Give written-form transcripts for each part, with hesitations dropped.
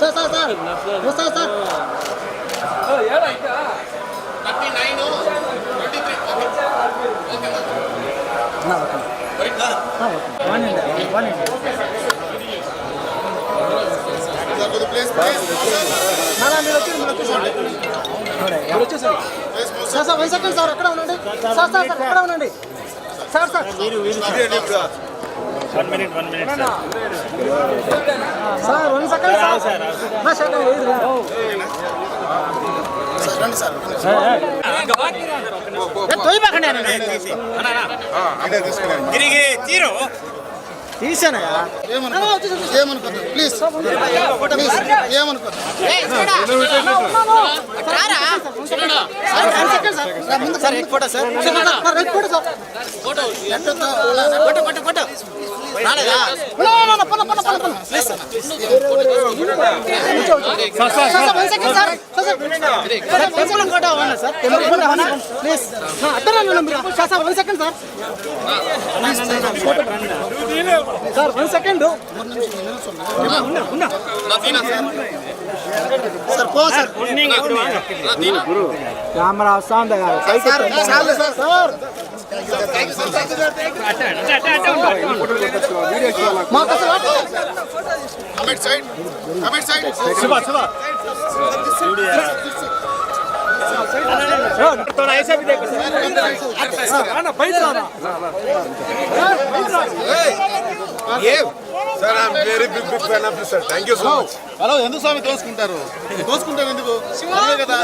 sir sir sir sir sir 1 second sir అక్కడ ఉండండి sir sir అక్కడ ఉండండి sir sir 1 minute sir 1 second sir రండి సార్ తీసానయా ఏమనుకోద్దు ప్లీజ్ ఏమనుకోద్దు సార్ 1 సెకండ్ సార్ పో సార్ కెమెరా వస్తాందా సార్ थोड़ा ऐसा भी देखो सर ये sir I am very big fan of you sir thank you so much hello ఎందుకు స్వామి దోసుకుంటారు ఎందుకు అదే కదా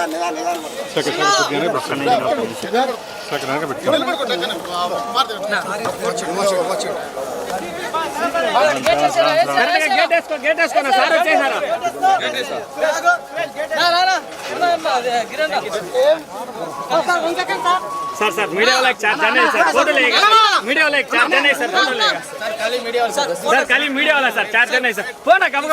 सर सर मीडिया वाला एक चार्ज जाने सर फोटो लेगा मीडिया वाला एक चार्ज जाने सर फोटो लेगा सर खाली मीडिया वाला सर चार्ज जाने सर फोन कब